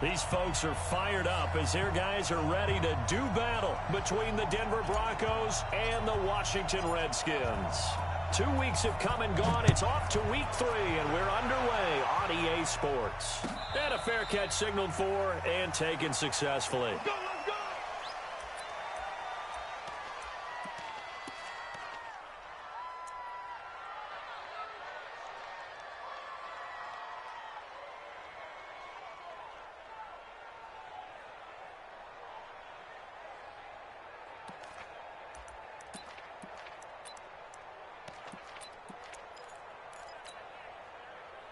These folks are fired up as their guys are ready to do battle between the Denver Broncos and the Washington Redskins. 2 weeks have come and gone. It's off to week 3, and we're underway on EA Sports. And a fair catch signaled for and taken successfully. Let's go, let's go!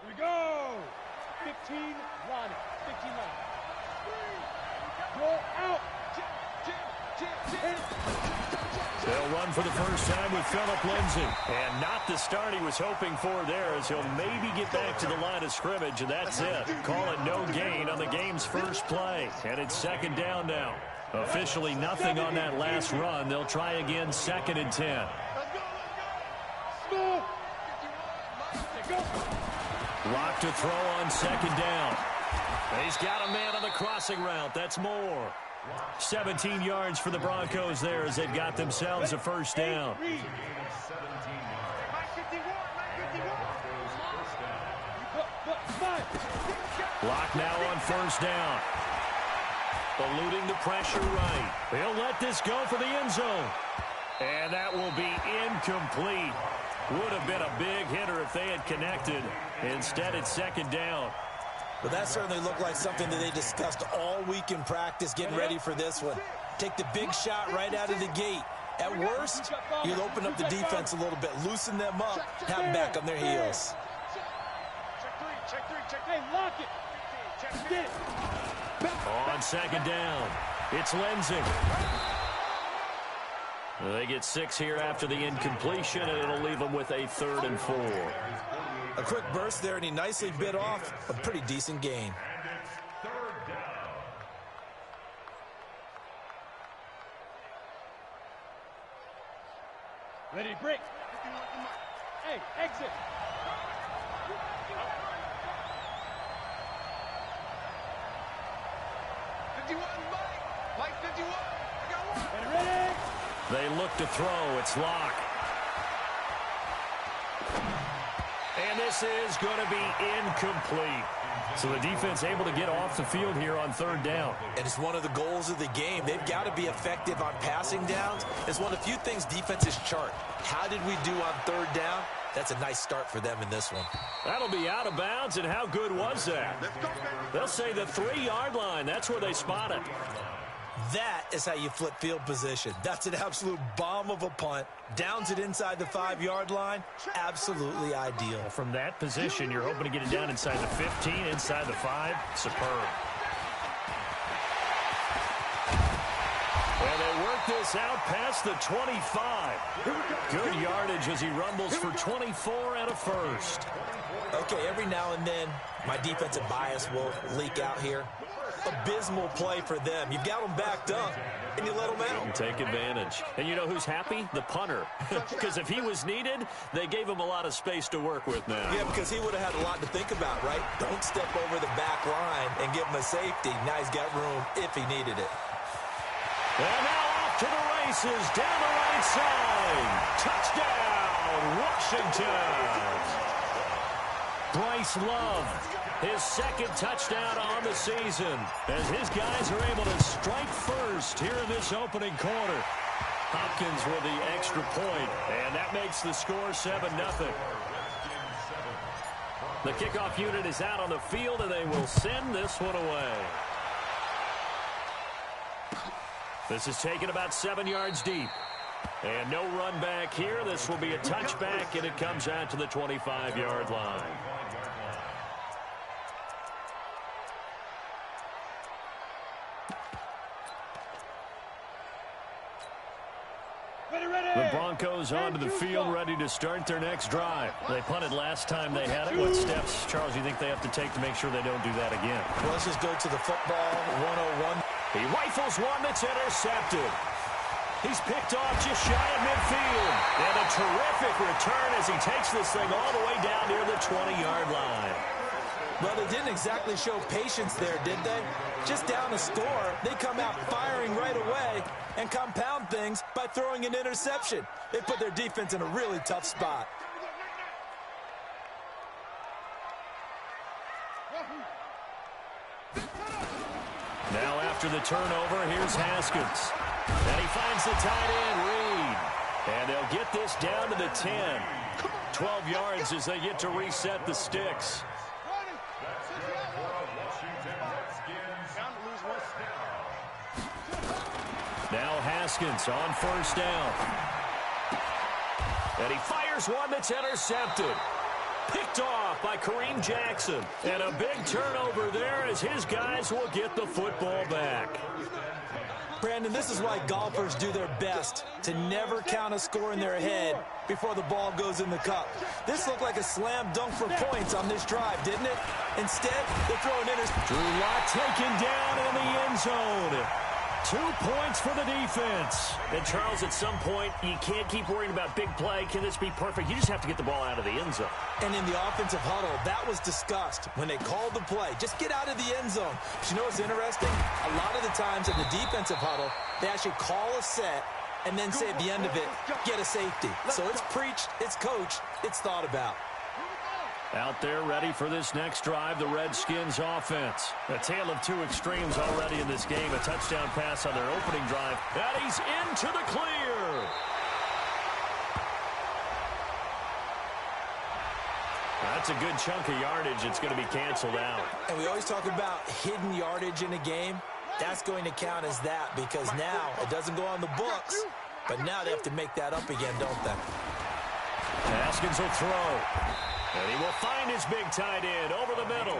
Here we go! 15 line. 15 line. Roll out. They'll run for the first time with Phillip Lindsay. And not the start he was hoping for there, as he'll maybe get back to the line of scrimmage, and that's it. Call it no gain on the game's first play. And it's second down now. Officially nothing on that last run. They'll try again, 2nd and 10. Lock to throw on 2nd down. He's got a man on the crossing route. That's more. 17 yards for the Broncos there as they've got themselves a first down. Lock now on first down. Eluding the pressure right. He'll let this go for the end zone. And that will be incomplete. Would have been a big hitter if they had connected. Instead, it's 2nd down. But that certainly looked like something that they discussed all week in practice, getting ready for this one. Take the big shot right out of the gate. At worst, you'll open up the defense a little bit, loosen them up, have them back on their heels. Check three. Hey, lock it. Get it. On 2nd down, it's Lindsay. They get 6 here after the incompletion, and it'll leave them with a 3rd and 4. A quick burst there, and he nicely bit off a pretty decent gain. Ready, break. Hey, exit. Mike 51. I got one. Ready. They look to throw. It's Locke. And this is going to be incomplete. So the defense able to get off the field here on 3rd down. And it's one of the goals of the game. They've got to be effective on passing downs. It's one of the few things defenses chart. How did we do on 3rd down? That's a nice start for them in this one. That'll be out of bounds, and how good was that? They'll say the 3-yard line. That's where they spot it. That is how you flip field position. That's an absolute bomb of a punt. Downs it inside the 5-yard line. Absolutely ideal. From that position, you're hoping to get it down inside the 15, inside the 5. Superb. And they work this out past the 25. Good yardage as he rumbles for 24 and a first. Okay, every now and then, my defensive bias will leak out here. Abysmal play for them. You've got them backed up, and you let them out. And take advantage. And you know who's happy? The punter. Because if he was needed, they gave him a lot of space to work with now. Yeah, because he would have had a lot to think about, right? Don't step over the back line and give him a safety. Now he's got room if he needed it. And now off to the races, down the right side. Touchdown, Washington. Bryce Love, his 2nd touchdown on the season, as his guys are able to strike first here in this opening quarter. Hopkins with the extra point, and that makes the score 7-0. The kickoff unit is out on the field, and they will send this one away. This is taken about 7 yards deep. And no run back here. This will be a touchback, and it comes out to the 25-yard line. The Broncos onto the field, ready to start their next drive. They punted last time they had it. What steps, Charles, you think they have to take to make sure they don't do that again? Well, let's just go to the football 101. He rifles one that's intercepted. He's picked off just shy of midfield. And a terrific return as he takes this thing all the way down near the 20-yard line. Well, they didn't exactly show patience there, did they? Just down a score, they come out firing right away and compound things by throwing an interception. They put their defense in a really tough spot. Now after the turnover, here's Haskins. And he finds the tight end, Reed. And they'll get this down to the 10. 12 yards as they get to reset the sticks. Now Haskins on first down. And he fires one that's intercepted. Picked off by Kareem Jackson. And a big turnover there as his guys will get the football back. Brandon, this is why golfers do their best to never count a score in their head before the ball goes in the cup. This looked like a slam dunk for points on this drive, didn't it? Instead, they throw an interception. Drew Lock taken down in the end zone. 2 points for the defense. And, Charles, at some point, you can't keep worrying about big play. Can this be perfect? You just have to get the ball out of the end zone. And in the offensive huddle, that was discussed when they called the play. Just get out of the end zone. But you know what's interesting? A lot of the times in the defensive huddle, they actually call a set and then say at the end of it, get a safety. So it's preached, it's coached, it's thought about. Out there ready for this next drive, the Redskins offense. A tale of two extremes already in this game. A touchdown pass on their opening drive. And he's into the clear. That's a good chunk of yardage. It's going to be canceled out. And we always talk about hidden yardage in a game. That's going to count as that because now it doesn't go on the books, but now they have to make that up again, don't they? Haskins will throw. And he will find his big tight end over the middle.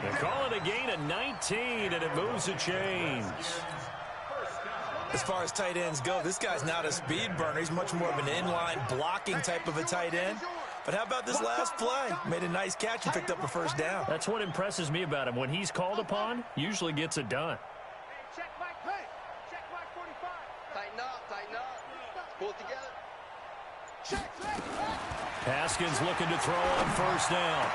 They call it a gain of 19, and it moves the chains. As far as tight ends go, this guy's not a speed burner. He's much more of an inline blocking type of a tight end. But how about this last play? Made a nice catch and picked up a first down. That's what impresses me about him. When he's called upon, usually gets it done. Check Mike 45. Tighten up. Pull it together. Check. Haskins looking to throw on first down.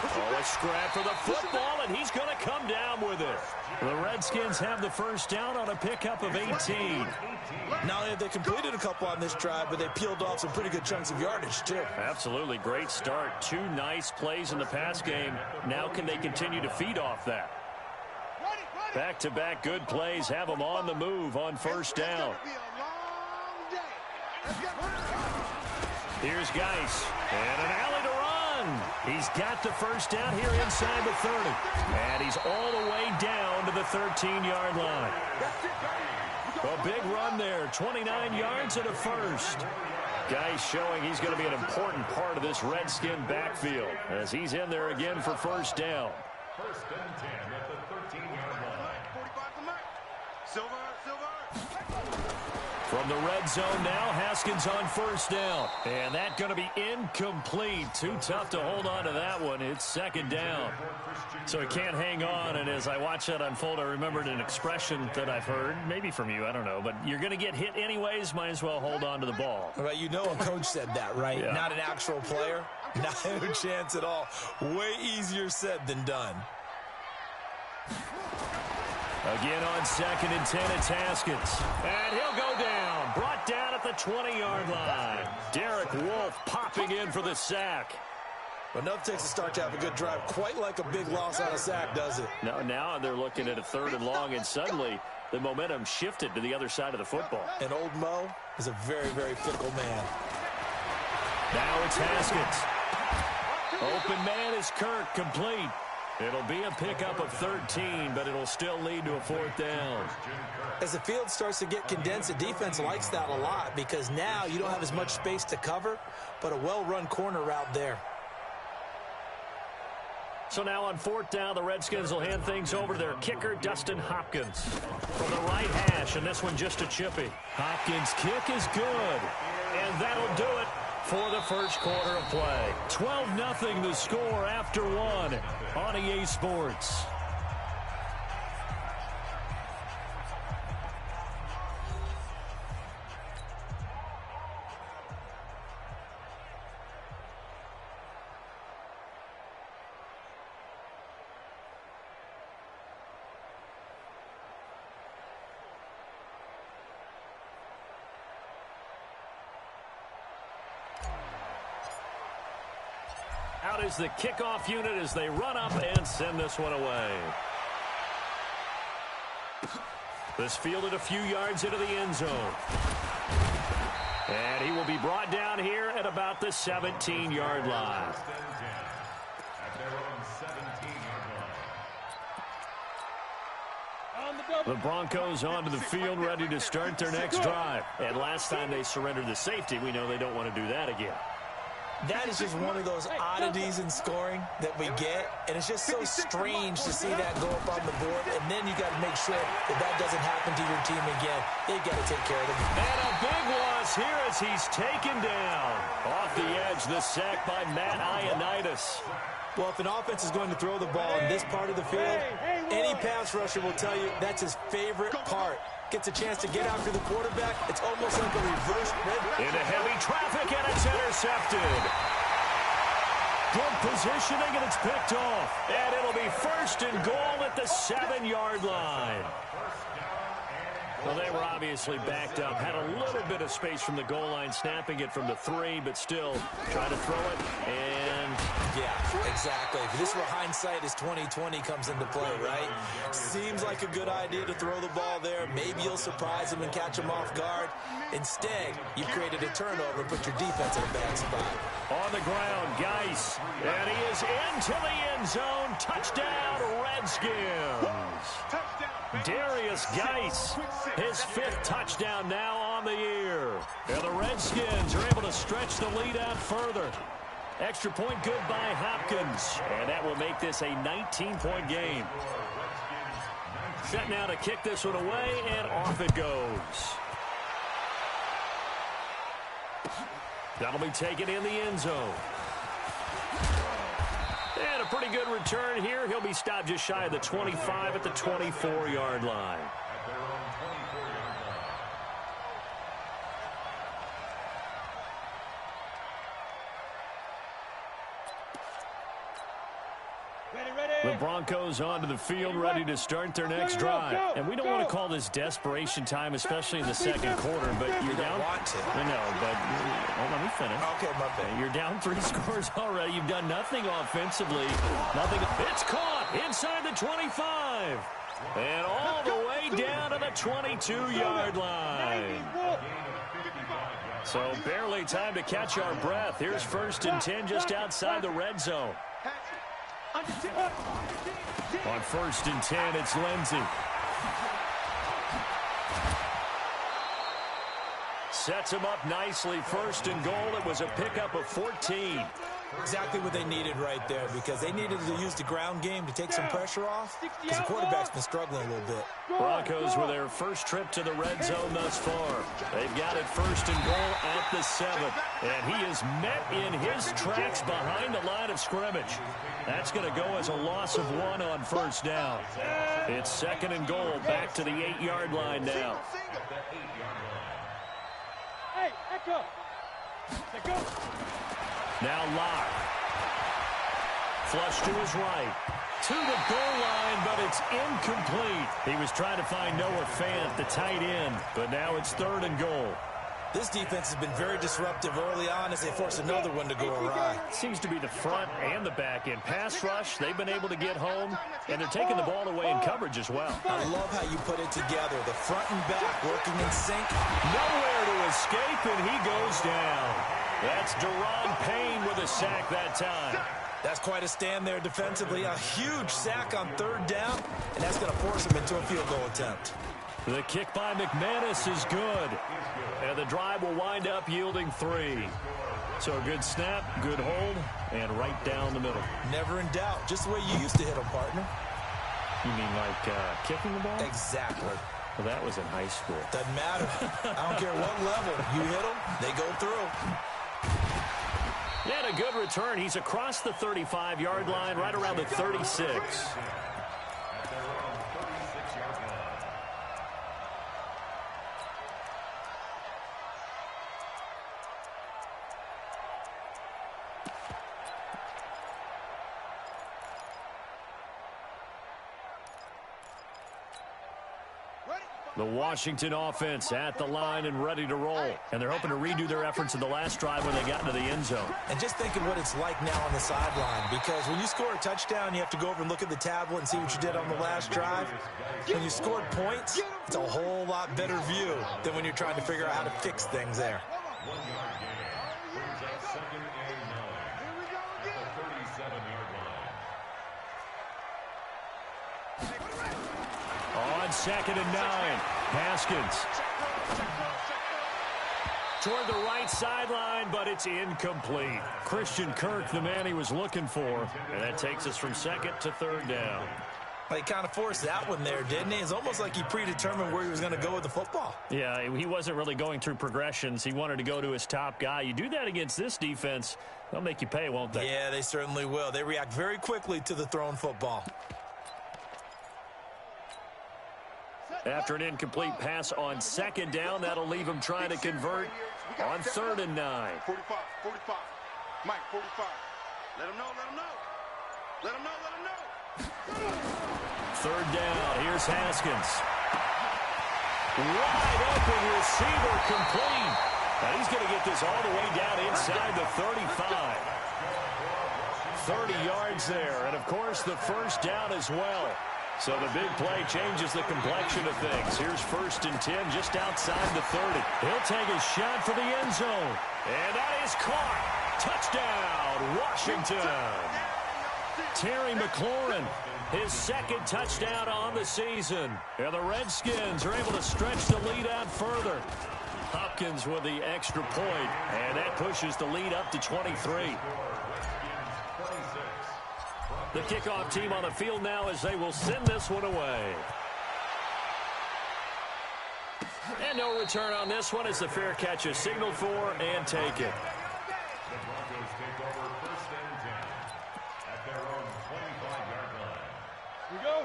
Oh, a scrap for the football, and he's going to come down with it. The Redskins have the first down on a pickup of 18. Not only have they completed a couple on this drive, but they peeled off some pretty good chunks of yardage, too. Absolutely. Great start. 2 nice plays in the pass game. Now can they continue to feed off that? Back-to-back good plays have them on the move on first down. Here's Geis, and an alley to run. He's got the first down here inside the 30, and he's all the way down to the 13-yard line. A big run there, 29 yards and a first. Geis showing he's going to be an important part of this Redskin backfield as he's in there again for first down. First and 10 at the 13-yard line. 45 to Mike. Silver. From the red zone now, Haskins on first down. And that's going to be incomplete. Too tough to hold on to that one. It's second down. So he can't hang on. And as I watch that unfold, I remembered an expression that I've heard, maybe from you, I don't know. But you're going to get hit anyways, might as well hold on to the ball. Well, you know a coach said that, right? Yeah. Not an actual player. Not a chance at all. Way easier said than done. Again on second and 10, it's Haskins. And he'll go down. Brought down at the 20-yard line. Derek Wolfe popping in for the sack. But enough takes a start to have a good drive. Quite like a big loss on a sack, does it? Now they're looking at a 3rd and long, and suddenly the momentum shifted to the other side of the football. And old Mo is a very, very fickle man. Now it's Haskins. Open man is Kirk, complete. It'll be a pickup of 13, but it'll still lead to a 4th down. As the field starts to get condensed, the defense likes that a lot because now you don't have as much space to cover, but a well-run corner route there. So now on 4th down, the Redskins will hand things over to their kicker, Dustin Hopkins. From the right hash, and this one just a chippy. Hopkins' kick is good, and that'll do it for the first quarter of play. 12-0 the score after 1 on EA Sports. Out is the kickoff unit as they run up and send this one away. This fielded a few yards into the end zone. And he will be brought down here at about the 17-yard line. The Broncos onto the field, ready to start their next drive. And last time they surrendered the safety, we know they don't want to do that again. That is just one of those oddities in scoring that we get, and it's just so strange to see that go up on the board, and then you got to make sure that that doesn't happen to your team again. They've got to take care of them. And a big loss here as he's taken down. Off the edge, the sack by Matt Ioannidis. Well, if an offense is going to throw the ball in this part of the field, any pass rusher will tell you that's his favorite part. Gets a chance to get after the quarterback. It's almost like a reverse red. Into heavy traffic, and it's intercepted. Good positioning, and it's picked off. And it'll be first and goal at the 7-yard line. Well, they were obviously backed up. Had a little bit of space from the goal line, snapping it from the 3, but still trying to throw it. And yeah, exactly. This is where hindsight is 20/20 comes into play, right? Seems like a good idea to throw the ball there. Maybe you'll surprise him and catch him off guard. Instead, you created a turnover and put your defense in a bad spot. On the ground, Geis. And he is into the end zone. Touchdown, Redskins. Darius Geis, his 5th touchdown now on the year. And the Redskins are able to stretch the lead out further. Extra point good by Hopkins. And that will make this a 19-point game. Set now to kick this one away, and off it goes. That'll be taken in the end zone. And a pretty good return here. He'll be stopped just shy of the 25 at the 24-yard line. The Broncos onto the field, ready to start their next drive. And we don't want to call this desperation time, especially in the second quarter, but you're down. I know, but let me finish. Okay, my bad. You're down 3 scores already. You've done nothing offensively. Nothing. It's caught inside the 25. And all the way down to the 22-yard line. So barely time to catch our breath. Here's 1st and 10 just outside the red zone. On 1st and 10, it's Lindsey. Sets him up nicely. 1st and goal. It was a pickup of 14. Exactly what they needed right there, because they needed to use the ground game to take some pressure off, because the quarterback's been struggling a little bit. Broncos with their first trip to the red zone thus far. They've got it 1st and goal at the 7. And he is met in his tracks behind the line of scrimmage. That's going to go as a loss of 1 on 1st down. It's 2nd and goal, back to the 8-yard line now. Hey, echo. Go. Now Locke. Flush to his right. To the goal line, but it's incomplete. He was trying to find Noah Fant, the tight end, but now it's 3rd and goal. This defense has been very disruptive early on as they force another one to go awry. Seems to be the front and the back end. Pass rush, they've been able to get home, and they're taking the ball away in coverage as well. I love how you put it together. The front and back working in sync. Nowhere to escape, and he goes down. That's Deron Payne with a sack that time. That's quite a stand there defensively. A huge sack on 3rd down, and that's going to force him into a field goal attempt. The kick by McManus is good. And the drive will wind up yielding 3. So a good snap, good hold, and right down the middle. Never in doubt. Just the way you used to hit them, partner. You mean like kicking the ball? Exactly. Well, that was in high school. Doesn't matter. I don't care what level. You hit them, they go through. Yeah, and a good return. He's across the 35-yard line, right around the 36. The Washington offense at the line and ready to roll. And they're hoping to redo their efforts in the last drive when they got into the end zone. And just think of what it's like now on the sideline, because when you score a touchdown, you have to go over and look at the tablet and see what you did on the last drive. When you scored points, it's a whole lot better view than when you're trying to figure out how to fix things there. On 2nd and 9, Haskins. Toward the right sideline, but it's incomplete. Christian Kirk, the man he was looking for. And that takes us from 2nd to 3rd down. He kind of forced that one there, didn't he? It's almost like he predetermined where he was going to go with the football. Yeah, he wasn't really going through progressions. He wanted to go to his top guy. You do that against this defense, they'll make you pay, won't they? Yeah, they certainly will. They react very quickly to the thrown football. After an incomplete pass on 2nd down, that'll leave him trying to convert on 3rd and 9. 45, 45. Mike, 45. Let him know, let him know. Let him know, let him know. 3rd down, here's Haskins. Wide open receiver complete. Now he's going to get this all the way down inside the 35. 30 yards there, and of course the first down as well. So the big play changes the complexion of things. Here's 1st and 10 just outside the 30. He'll take a shot for the end zone. And that is caught. Touchdown, Washington. Terry McLaurin, his 2nd touchdown on the season. And the Redskins are able to stretch the lead out further. Hopkins with the extra point, and that pushes the lead up to 23. The kickoff team on the field now as they will send this one away. And no return on this one as the fair catch is signaled for and taken.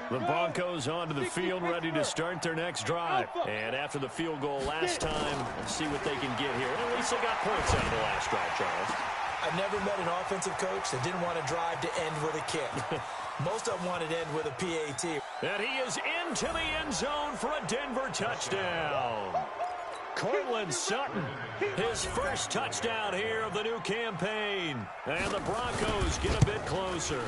The Broncos onto the field, ready to start their next drive. And after the field goal last time, let's see what they can get here. Well, at least they got points out of the last drive, Charles. I've never met an offensive coach that didn't want to drive to end with a kick. Most of them wanted to end with a PAT. And he is into the end zone for a Denver touchdown. Cortland Sutton, his first touchdown here of the new campaign. And the Broncos get a bit closer.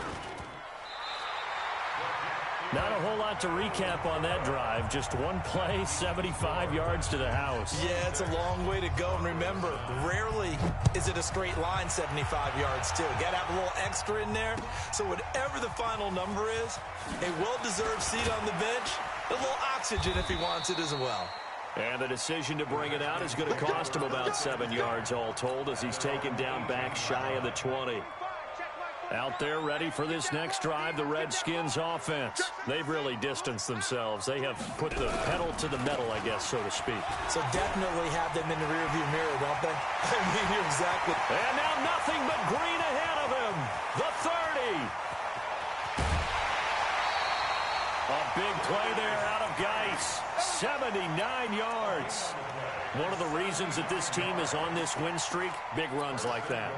Not a whole lot to recap on that drive. Just one play, 75 yards to the house. Yeah, it's a long way to go. And remember, rarely is it a straight line 75 yards, too. Got to have a little extra in there. So whatever the final number is, a well-deserved seat on the bench, a little oxygen if he wants it as well. And the decision to bring it out is going to cost him about 7 yards all told as he's taken down back shy of the 20. Out there ready for this next drive, the Redskins offense. They've really distanced themselves. They have put the pedal to the metal, I guess, so to speak. So definitely have them in the rearview mirror, don't they? I mean, you're exactly. And now nothing but green ahead of him. The 30. A big play there out of Geis. 79 yards. One of the reasons that this team is on this win streak, big runs like that.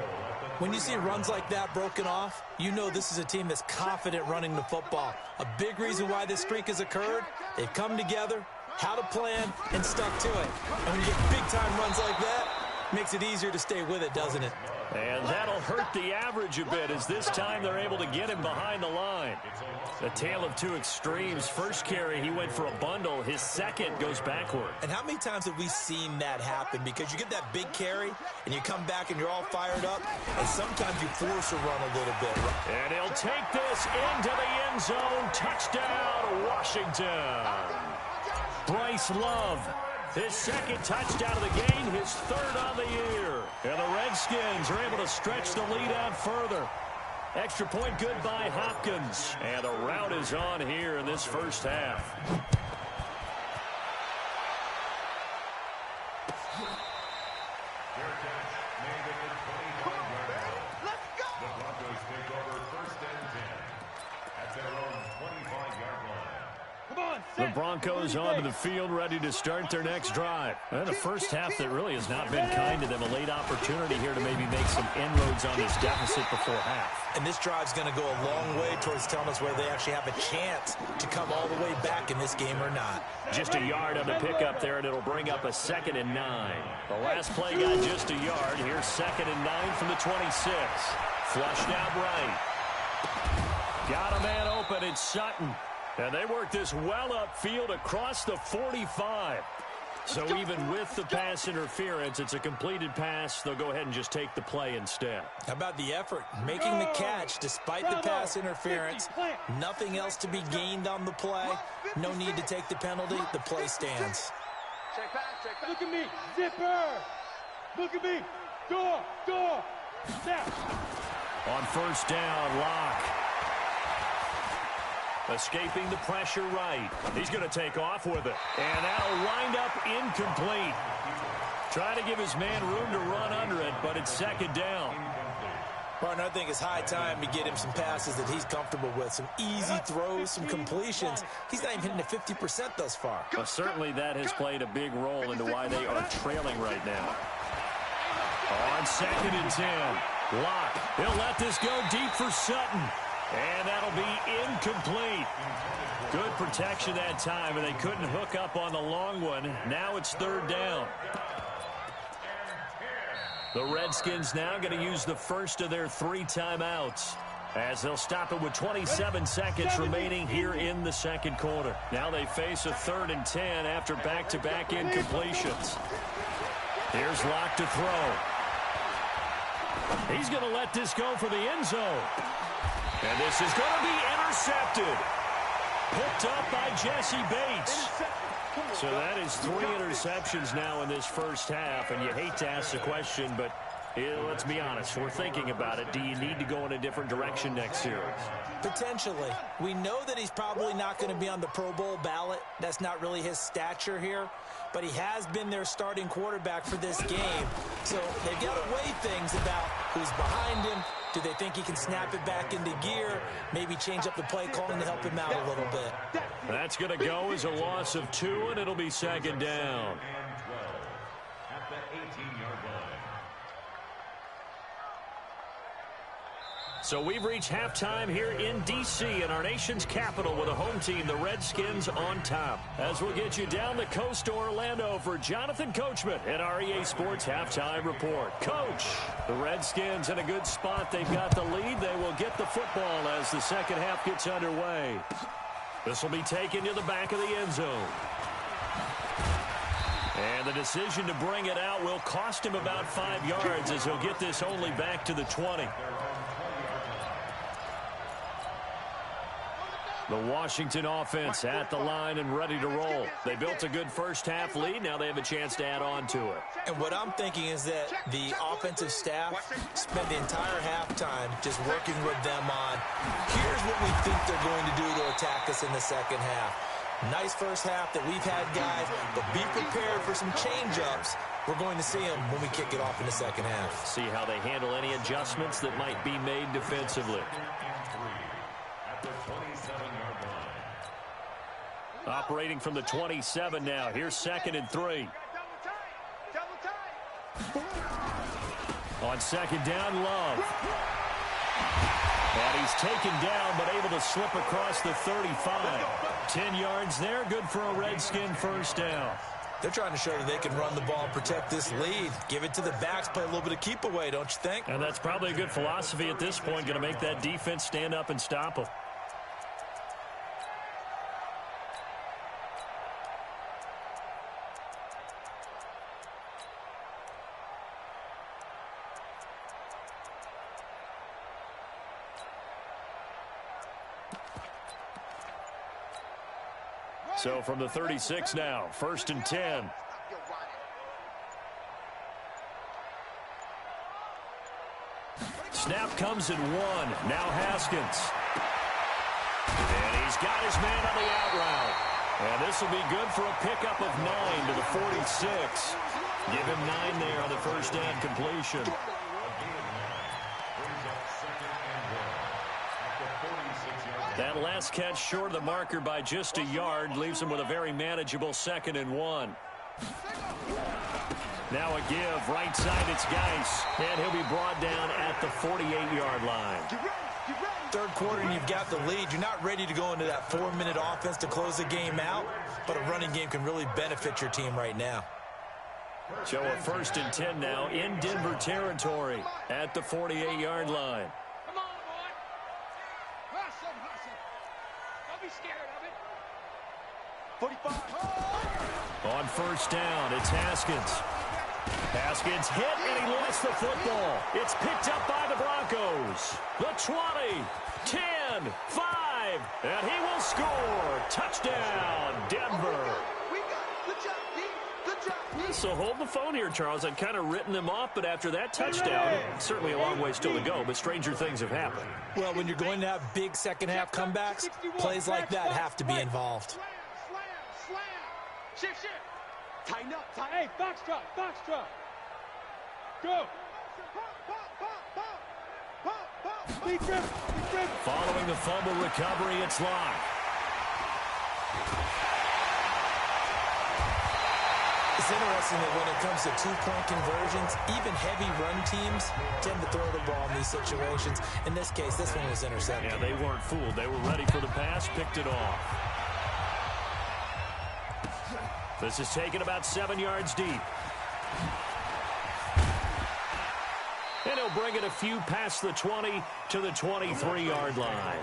When you see runs like that broken off, you know this is a team that's confident running the football. A big reason why this streak has occurred, they've come together, had a plan, and stuck to it. And when you get big-time runs like that, it makes it easier to stay with it, doesn't it? And that'll hurt the average a bit as this time they're able to get him behind the line. A tale of two extremes. First carry, he went for a bundle. His second goes backward. And how many times have we seen that happen? Because you get that big carry, and you come back and you're all fired up, and sometimes you force a run a little bit. And he'll take this into the end zone. Touchdown, Washington. Bryce Love, his 2nd touchdown of the game, his 3rd on the year. And the Redskins are able to stretch the lead out further. Extra point good by Hopkins. And the rout is on here in this first half. Let's go! The Broncos take over 1st and 10 at their own 25-yard line. Come on! The Broncos onto the field, ready to start their next drive. And a first half that really has not been kind to them. A late opportunity here to maybe make some inroads on this deficit before half. And this drive's going to go a long way towards telling us whether they actually have a chance to come all the way back in this game or not. Just a yard on the pickup there, and it'll bring up a 2nd and 9. The last play got just a yard. Here's 2nd and 9 from the 26. Flushed out right. Got a man open. It's Sutton. And they work this well upfield across the 45. So even with the pass interference, it's a completed pass. They'll go ahead and just take the play instead. How about the effort? Making the catch despite the pass interference. Nothing else to be gained on the play. No need to take the penalty. The play stands. Check back, check back. Look at me, zipper. Look at me, door, snap. On first down, Locke. Escaping the pressure right. He's going to take off with it. And that'll wind up incomplete. Trying to give his man room to run under it, but it's 2nd down. Partner, I think it's high time to get him some passes that he's comfortable with. Some easy throws, some completions. He's not even hitting the 50% thus far. Well, certainly that has played a big role into why they are trailing right now. On 2nd and 10. Locke. He'll let this go deep for Sutton. And that'll be incomplete. Good protection that time, and they couldn't hook up on the long one. Now it's 3rd down. The Redskins now going to use the first of their 3 timeouts, as they'll stop it with 27 seconds remaining here in the 2nd quarter. Now they face a 3rd and 10 after back-to-back incompletions. Here's Locke to throw. He's going to let this go for the end zone. And this is going to be intercepted. Picked up by Jesse Bates. So that is 3 interceptions now in this first half. And you hate to ask the question, but let's be honest. We're thinking about it. Do you need to go in a different direction next series? Potentially. We know that he's probably not going to be on the Pro Bowl ballot. That's not really his stature here. But he has been their starting quarterback for this game. So they've got to weigh things about who's behind him. Do they think he can snap it back into gear? Maybe change up the play calling to help him out a little bit. That's going to go as a loss of 2, and it'll be 2nd down. At the 18-yard line. So we've reached halftime here in D.C. in our nation's capital with a home team, the Redskins, on top. As we'll get you down the coast to Orlando for Jonathan Coachman at our EA Sports Halftime Report. Coach, the Redskins in a good spot. They've got the lead. They will get the football as the second half gets underway. This will be taken to the back of the end zone. And the decision to bring it out will cost him about 5 yards as he'll get this only back to the 20. The Washington offense at the line and ready to roll. They built a good first half lead. Now they have a chance to add on to it. And what I'm thinking is that the offensive staff spent the entire halftime just working with them on, here's what we think they're going to do to attack us in the second half. Nice first half that we've had, guys, but be prepared for some change-ups. We're going to see them when we kick it off in the second half. See how they handle any adjustments that might be made defensively. Operating from the 27 now. Here's 2nd and 3. On 2nd down, Love. And he's taken down, but able to slip across the 35. 10 yards there. Good for a Redskin first down. They're trying to show that they can run the ball and protect this lead. Give it to the backs, play a little bit of keep away, don't you think? And that's probably a good philosophy at this point. Going to make that defense stand up and stop them. So from the 36 now, 1st and 10. Snap comes at 1. Now Haskins. And he's got his man on the out route. And this will be good for a pickup of 9 to the 46. Give him 9 there on the first down completion. That last pass catch short of the marker by just a yard. Leaves him with a very manageable 2nd and 1. Now a give. Right side, it's Geis. And he'll be brought down at the 48-yard line. Third quarter and you've got the lead. You're not ready to go into that 4-minute offense to close the game out, but a running game can really benefit your team right now. So a 1st and 10 now in Denver territory at the 48-yard line. Come on, boy. Hustle, hustle. Don't be scared of it. 45. On 1st down, it's Haskins. Haskins hit, and he lost the football. It's picked up by the Broncos. The 20, 10, 5, and he will score. Touchdown, Denver. So hold the phone here, Charles. I'd kind of written them off, but after that touchdown, certainly a long way still to go, but stranger things have happened. Well, when you're going to have big second-half comebacks, plays like that have to be involved. Slam. Shift. Tighten up. Hey, foxtrot. Go. Deep grip. Following the fumble recovery, it's Locke. It's interesting that when it comes to two-point conversions, even heavy run teams tend to throw the ball in these situations. In this case, this one was intercepted. Yeah, they weren't fooled. They were ready for the pass, picked it off. This is taken about 7 yards deep. And he'll bring it a few past the 20 to the 23-yard line.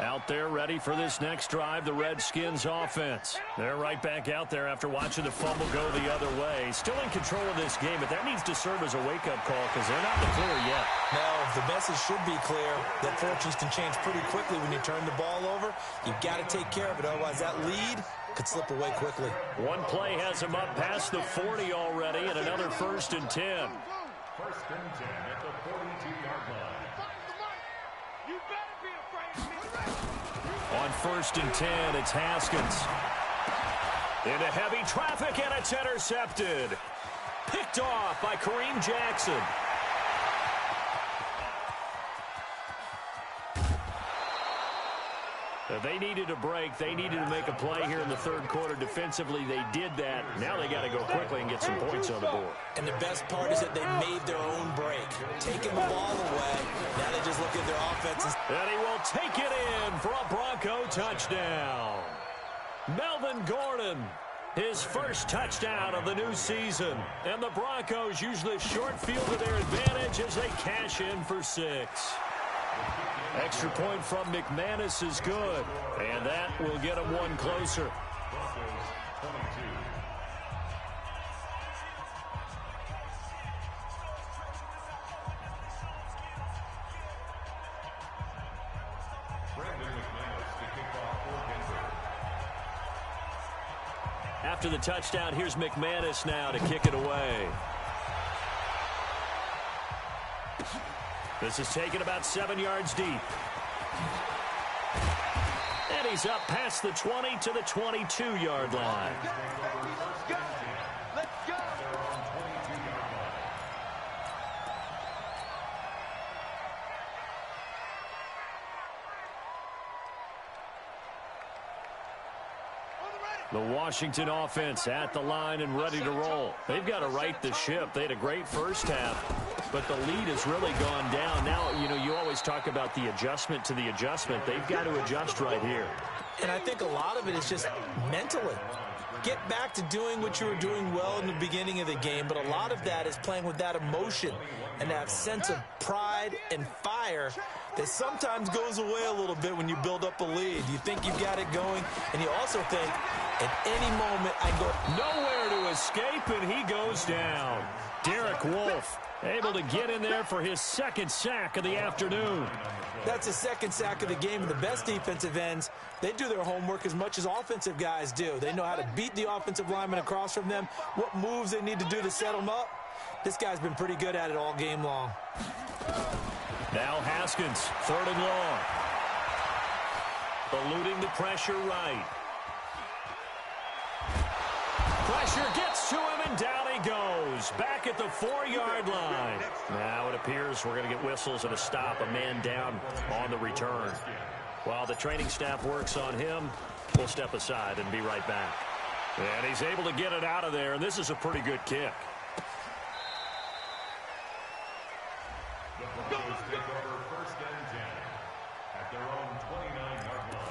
Out there ready for this next drive, the Redskins offense. They're right back out there after watching the fumble go the other way. Still in control of this game, but that needs to serve as a wake-up call because they're not in the clear yet. No, the message should be clear that fortunes can change pretty quickly when you turn the ball over. You've got to take care of it, otherwise that lead could slip away quickly. One play has him up past the 40 already, and another 1st and 10. 1st and 10 at the 42-yard line. You better be afraid of me. On 1st and 10, it's Haskins. Into heavy traffic, and it's intercepted. Picked off by Kareem Jackson. They needed a break. They needed to make a play here in the third quarter. Defensively, they did that. Now they got to go quickly and get some points on the board. And the best part is that they made their own break. Taking the ball away. Now they just look at their offenses. And he will take it in for a Bronco touchdown. Melvin Gordon, his first touchdown of the new season. And the Broncos use the short field to their advantage as they cash in for 6. Extra point from McManus is good, and that will get him one closer. After the touchdown, here's McManus now to kick it away. This is taken about 7 yards deep. And he's up past the 20 to the 22-yard line. Let's go. The Washington offense at the line and ready to roll. They've got to right the ship. They had a great first half, but the lead has really gone down. Now, you always talk about the adjustment to the adjustment. They've got to adjust right here. And I think a lot of it is just mentally. Get back to doing what you were doing well in the beginning of the game, but a lot of that is playing with that emotion and that sense of pride and fire that sometimes goes away a little bit when you build up a lead. You think you've got it going, and you also think, at any moment, I go nowhere to escape, and he goes down. Derek Wolfe able to get in there for his second sack of the afternoon. That's a second sack of the game, and the best defensive ends, they do their homework as much as offensive guys do. They know how to beat the offensive lineman across from them, what moves they need to do to set them up. This guy's been pretty good at it all game long. Now Haskins, 3rd and long. Eluding the pressure right. pressure gets to him, and down he goes. Back at the 4-yard line. Now it appears we're going to get whistles and a stop. A man down on the return. While the training staff works on him, we'll step aside and be right back. And he's able to get it out of there, and this is a pretty good kick. The Broncos take over 1st and 10 at their own 29-yard line.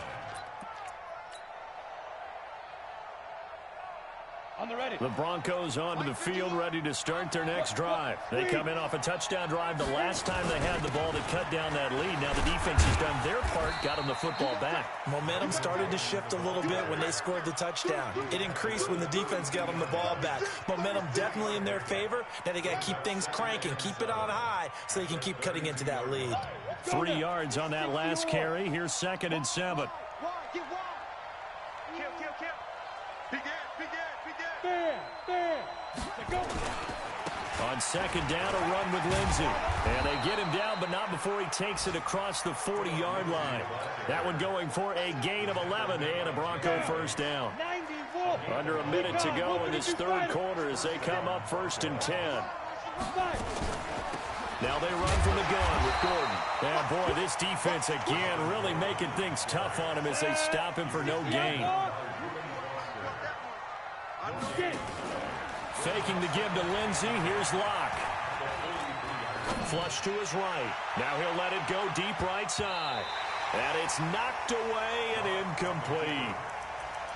On the ready. The Broncos onto the field, ready to start their next drive. They come in off a touchdown drive the last time they had the ball to cut down that lead. Now the defense has done their part, got them the football back. Momentum started to shift a little bit when they scored the touchdown. It increased when the defense got them the ball back. Momentum definitely in their favor. Now they got to keep things cranking, keep it on high so they can keep cutting into that lead. 3 yards on that last carry. Here's 2nd and 7. Kill. Big Ed. On 2nd down, a run with Lindsey. And they get him down, but not before he takes it across the 40-yard line. That one going for a gain of 11 and a Bronco 1st down. Under a minute to go in this 3rd quarter as they come up 1st and 10. Now they run from the gun with Gordon. And boy, this defense again really making things tough on him as they stop him for no gain. Faking the give to Lindsey. Here's Locke. Flush to his right. Now he'll let it go deep right side. And it's knocked away and incomplete.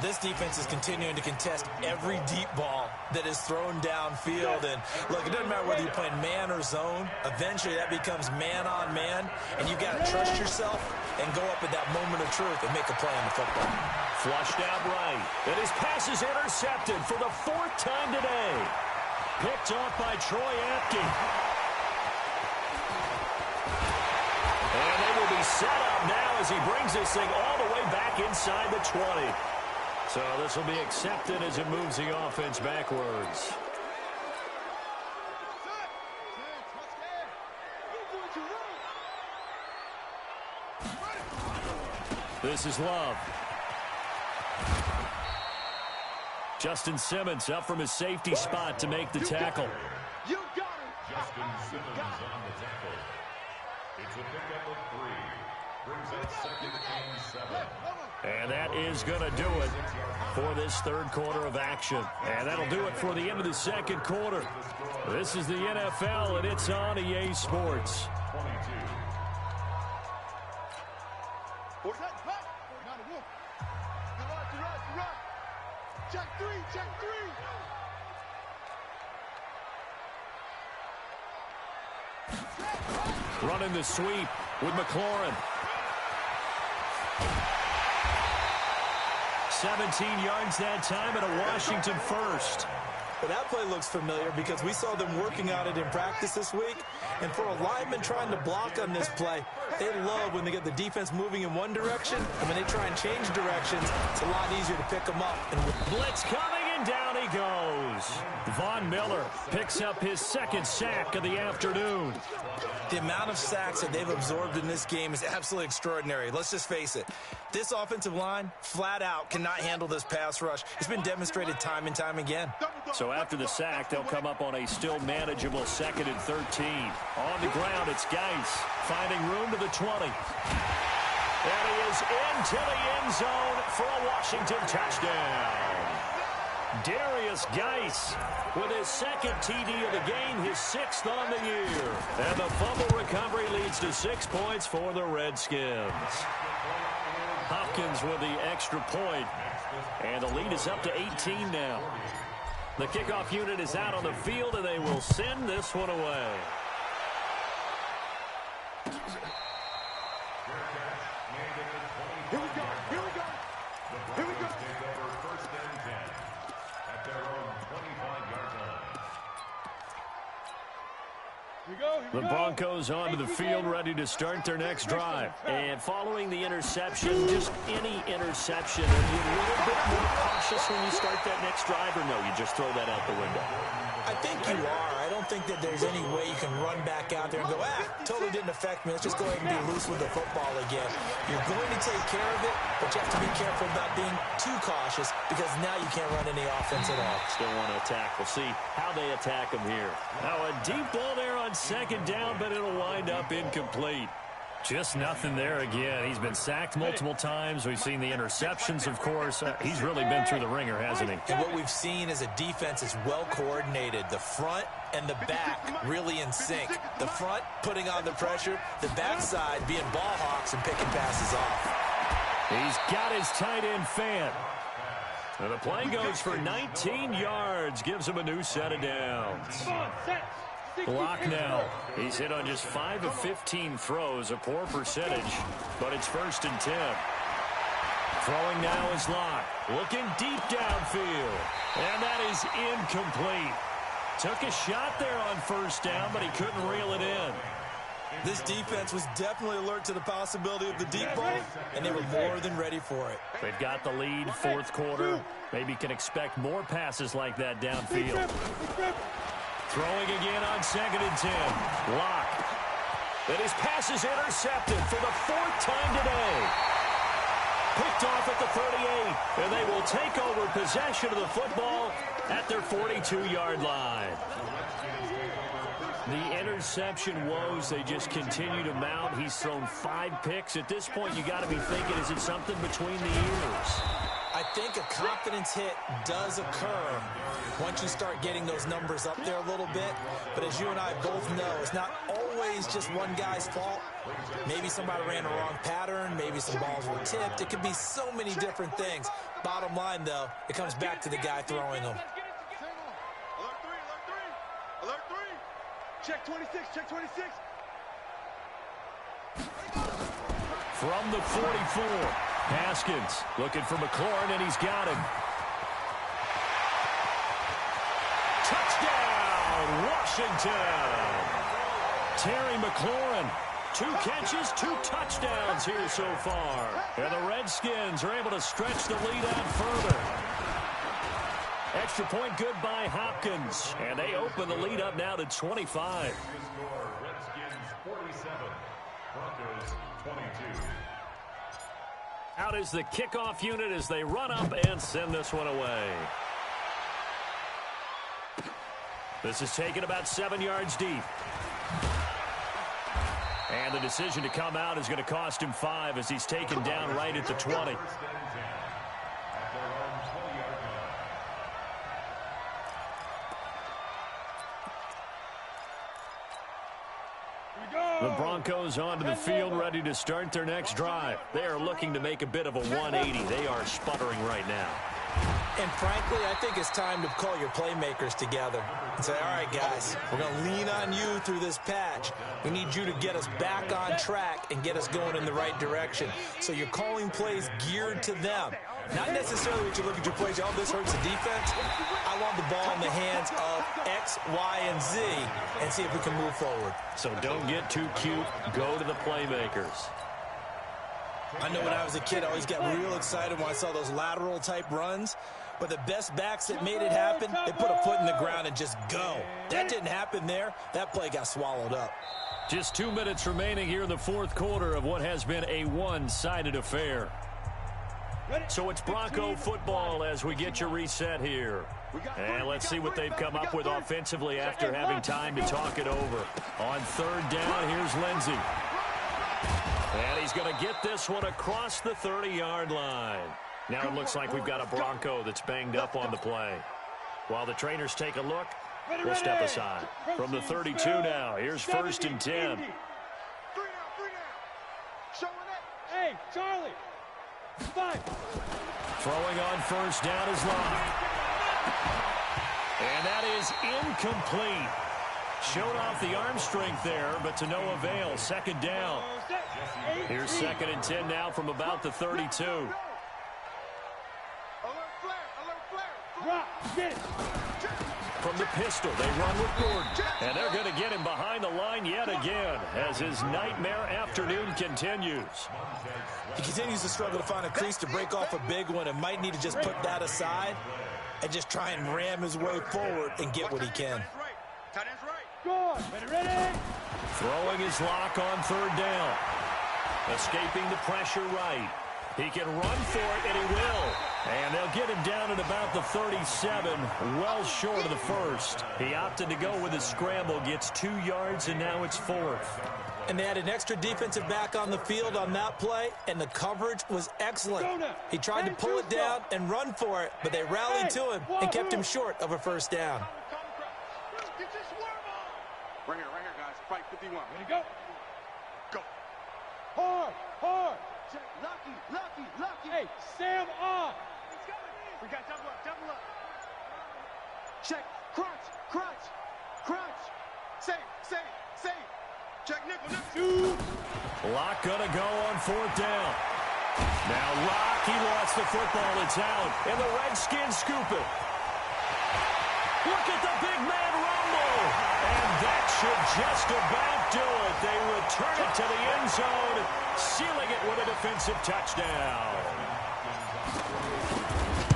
This defense is continuing to contest every deep ball that is thrown downfield. And look, it doesn't matter whether you're playing man or zone. Eventually that becomes man on man. And you got to trust yourself and go up at that moment of truth and make a play on the football. Flushed out right. And his pass is intercepted for the 4th time today. Picked off by Troy Apke. And they will be set up now as he brings this thing all the way back inside the 20. So this will be accepted as it moves the offense backwards. This is Love. Justin Simmons up from his safety spot to make the tackle. You got him. Justin Simmons on the tackle. It's a pickup of 3. Brings up 2nd and 7. And that is going to do it for this 3rd quarter of action. And that'll do it for the end of the 2nd quarter. This is the NFL, and it's on EA Sports. 22. What's that? Run. Check 3. Running the sweep with McLaurin. 17 yards that time and a Washington 1st. But that play looks familiar because we saw them working on it in practice this week. And for a lineman trying to block on this play, they love when they get the defense moving in one direction. And when they try and change directions, it's a lot easier to pick them up. Blitz coming, and down he goes. Von Miller picks up his 2nd sack of the afternoon. The amount of sacks that they've absorbed in this game is absolutely extraordinary. Let's just face it. This offensive line, flat out, cannot handle this pass rush. It's been demonstrated time and time again. So after the sack, they'll come up on a still manageable 2nd and 13. On the ground, it's Geis finding room to the 20. And he is into the end zone for a Washington touchdown. Darius Geis with his 2nd TD of the game, his 6th on the year. And the fumble recovery leads to 6 points for the Redskins. Hopkins with the extra point, and the lead is up to 18 now. The kickoff unit is out on the field, and they will send this one away. Here we go. Take over 1st and 10 at their own 25-yard line. The Broncos onto the field, ready to start their next drive. And following the interception, just any interception, are you a little bit more cautious when you start that next drive, or no, you just throw that out the window? I think you are. I don't think that there's any way you can run back out there and go, totally didn't affect me. Let's just go ahead and be loose with the football again. You're going to take care of it, but you have to be careful about being too cautious because now you can't run any offense at all. Still want to attack. We'll see how they attack him here. Now a deep ball there on second down, but it'll wind up incomplete. Just nothing there again. He's been sacked multiple times. We've seen the interceptions, of course. He's really been through the ringer, hasn't he? And what we've seen is a defense is well coordinated. The front and the back really in sync. The front putting on the pressure, the backside being ball hawks and picking passes off. He's got his tight end fan. And the play goes for 19 yards, gives him a new set of downs. Block now. He's hit on just 5 of 15 throws, a poor percentage, but it's 1st and 10. Throwing now is Locke. Looking deep downfield. And that is incomplete. Took a shot there on 1st down, but he couldn't reel it in. This defense was definitely alert to the possibility of the deep ball, and they were more than ready for it. They've got the lead, 4th quarter. Maybe can expect more passes like that downfield. Throwing again on 2nd and 10. Locke. And his pass is intercepted for the 4th time today. Picked off at the 38. And they will take over possession of the football at their 42-yard line. The interception woes, they just continue to mount. He's thrown 5 picks. At this point, you got to be thinking, is it something between the ears? I think a confidence hit does occur once you start getting those numbers up there a little bit. But as you and I both know, it's not always just one guy's fault. Maybe somebody ran a wrong pattern. Maybe some balls were tipped. It could be so many different things. Bottom line, though, it comes back to the guy throwing them. Alert 3, alert 3. Alert 3. Check 26, check 26. From the 44, Haskins looking for McLaurin, and he's got him. Touchdown, Washington! Terry McLaurin, 2 catches, 2 touchdowns here so far. And the Redskins are able to stretch the lead out further. Extra point good by Hopkins. And they open the lead up now to 25. Redskins 47, Broncos 22. Out is the kickoff unit as they run up and send this one away. This is taken about 7 yards deep. And the decision to come out is going to cost him 5 as he's taken down right at the 20. The Broncos onto the field, ready to start their next drive. They are looking to make a bit of a 180. They are sputtering right now. And frankly, I think it's time to call your playmakers together and say, all right, guys, we're going to lean on you through this patch. We need you to get us back on track and get us going in the right direction. So you're calling plays geared to them. Not necessarily what you look at your plays, oh, this hurts the defense. I want the ball in the hands of X, Y, and Z and see if we can move forward. So don't get too cute. Go to the playmakers. I know when I was a kid, I always got real excited when I saw those lateral-type runs. But the best backs that made it happen, they put a foot in the ground and just go. That didn't happen there. That play got swallowed up. Just 2 minutes remaining here in the 4th quarter of what has been a one-sided affair. So it's Bronco football as we get your reset here. And let's see what they've come up with offensively after having time to talk it over. On 3rd down, here's Lindsey. And he's going to get this one across the 30-yard line. Now it looks like we've got a Bronco that's banged up on the play. While the trainers take a look, we'll step aside. From the 32 now, here's 1st and 10. 3 down. Showing up. Hey, Charlie. 5. Throwing on 1st down is Locke. And that is incomplete. Showed off the arm strength there, but to no avail. 2nd down. Here's 2nd and 10 now from about the 32. From the pistol, they run with Gordon. And they're going to get him behind the line yet again as his nightmare afternoon continues. He continues to struggle to find a crease to break off a big one and might need to just put that aside and just try and ram his way forward and get what he can. Tight end's right. Good. Ready? Throwing his lock on third down. Escaping the pressure right. He can run for it, and he will. And they'll get him down at about the 37, well short of the first. He opted to go with his scramble, gets 2 yards, and now it's 4th. And they had an extra defensive back on the field on that play, and the coverage was excellent. He tried to pull it down and run for it, but they rallied to him and kept him short of a first down. Right here, guys. Fight 51. Ready, go. Go. Hard. Lucky. Hey, Sam on. We got double up. Check. Crunch. Safe. Check nickel. Two. Lock gonna go on 4th down. Now Lock, he lost the football. It's out, and the Redskins scoop it. Look at the big man rumble, and that should just about do it. They return it to the end zone, sealing it with a defensive touchdown.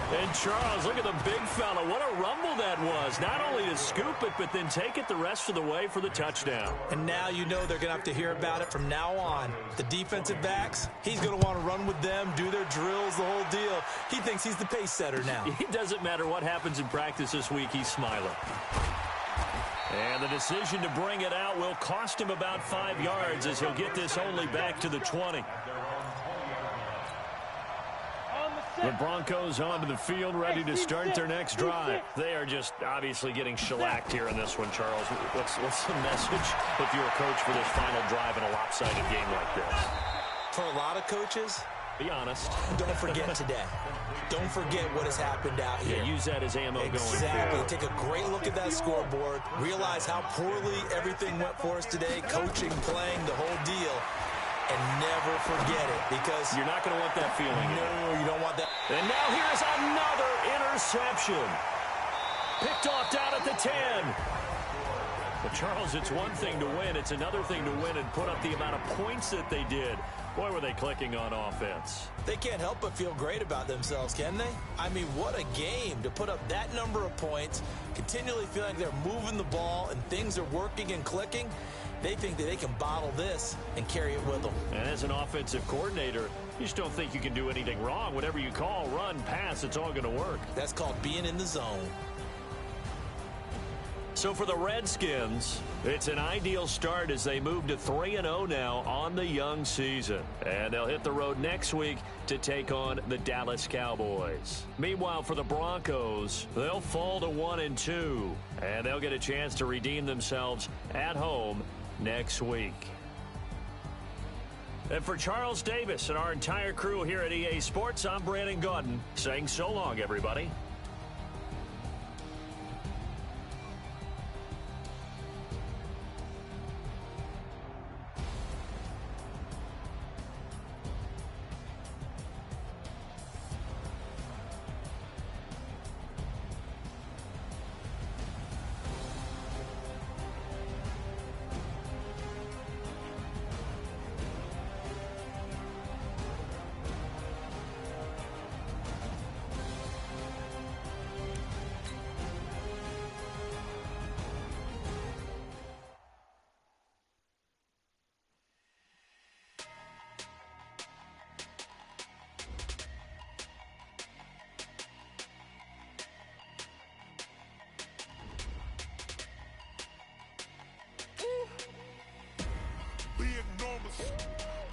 And Charles, look at the big fella. What a rumble that was. Not only to scoop it, but then take it the rest of the way for the touchdown. And now you know they're going to have to hear about it from now on. The defensive backs, he's going to want to run with them, do their drills, the whole deal. He thinks he's the pace setter now. It doesn't matter what happens in practice this week, he's smiling. And the decision to bring it out will cost him about 5 yards as he'll get this only back to the 20. The Broncos onto the field, ready to start their next drive. They are just obviously getting shellacked here in this one, Charles. What's the message if you're a coach for this final drive in a lopsided game like this? For a lot of coaches, be honest. Don't forget today. Don't forget what has happened out here. Yeah, use that as ammo going forward. Exactly. Take a great look at that scoreboard. Realize how poorly everything went for us today. Coaching, playing, the whole deal. And never forget it, because you're not going to want that feeling. No, you don't want that. And now here's another interception. Picked off down at the 10. But, Charles, it's one thing to win. It's another thing to win and put up the amount of points that they did. Boy, were they clicking on offense. They can't help but feel great about themselves, can they? I mean, what a game to put up that number of points, continually feeling like they're moving the ball and things are working and clicking. They think that they can bottle this and carry it with them. And as an offensive coordinator, you just don't think you can do anything wrong. Whatever you call, run, pass, it's all going to work. That's called being in the zone. So for the Redskins, it's an ideal start as they move to 3-0 now on the young season. And they'll hit the road next week to take on the Dallas Cowboys. Meanwhile, for the Broncos, they'll fall to 1-2. And they'll get a chance to redeem themselves at home next week. And for Charles Davis and our entire crew here at EA Sports, I'm Brandon Gaudin saying so long, everybody.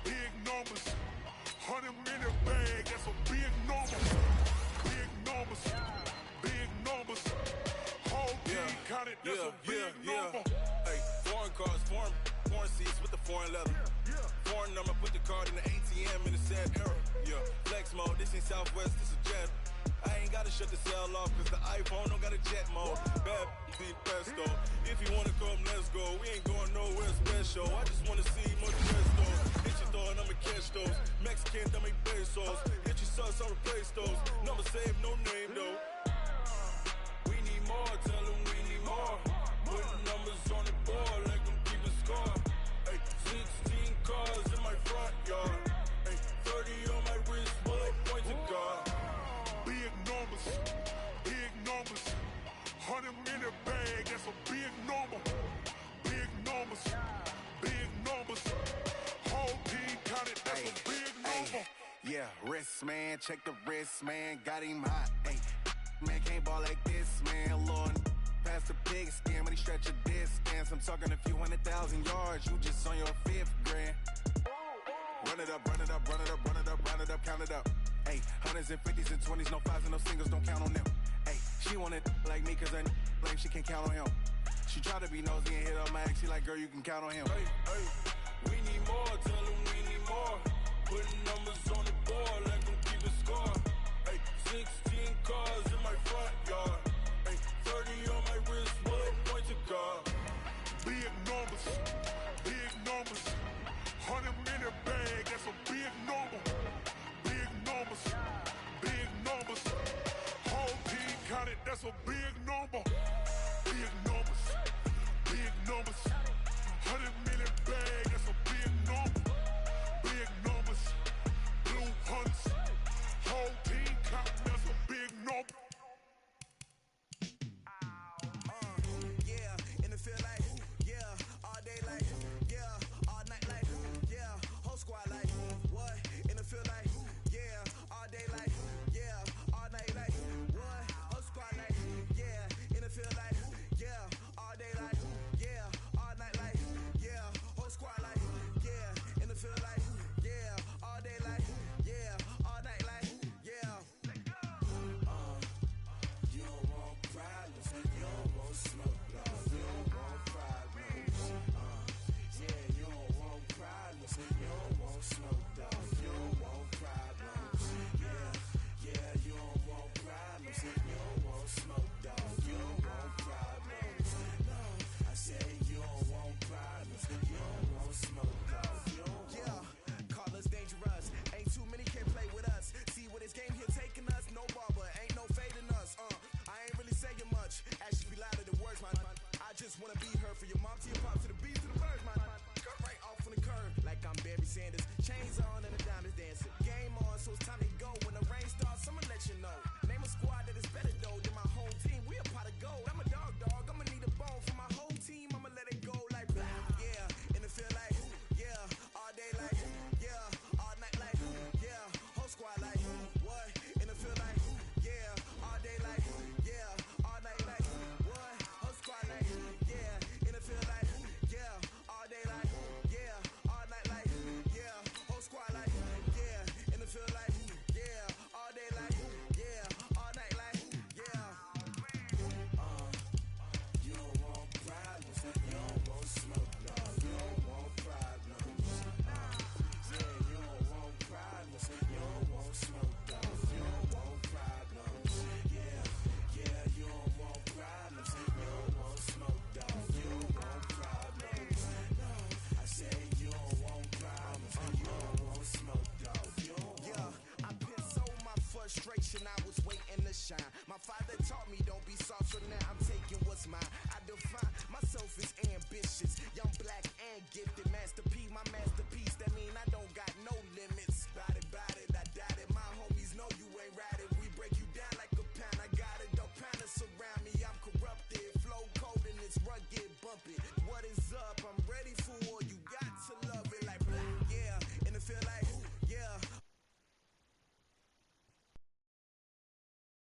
Big numbers, 100 minute bag, that's a big number. Big numbers, whole team counted, that's a big number. Hey, foreign cars, foreign seats with the foreign leather. Foreign number, put the card in the ATM in the sad era. Yeah, flex mode, this ain't Southwest, this is Jet. I ain't gotta shut the cell off, cause the iPhone don't got a jet mode. Bad be pesto. If you wanna come, let's go. We ain't going nowhere special. I just wanna see much presto. Hit your door and I'ma catch those. Mexican, that make pesos. Hit your sus, I'll replace those. Number save, no name though. We need more, tell them we need more. Putting numbers on the board like I'm keeping score. Ay, 16 cars in my front yard. Ay, 30 on my wrist, while I point to God. Big numbers, 100 minute bag, that's a big number. check the wrist, man, got him hot. Hey, man, can't ball like this, man, Lord. Past the pig skin, when he stretch a distance. I'm talking a few 100,000 yards, you just on your 5th grand. Run it up, run it up, run it up, run it up, run it up, count it up. Hey, hundreds and 50s and 20s, no 5s and no singles, don't count on them. Hey, she want it like me, cause her blame, she can't count on him. She try to be nosy and hit up my ex, she like, girl, you can count on him. Hey, hey.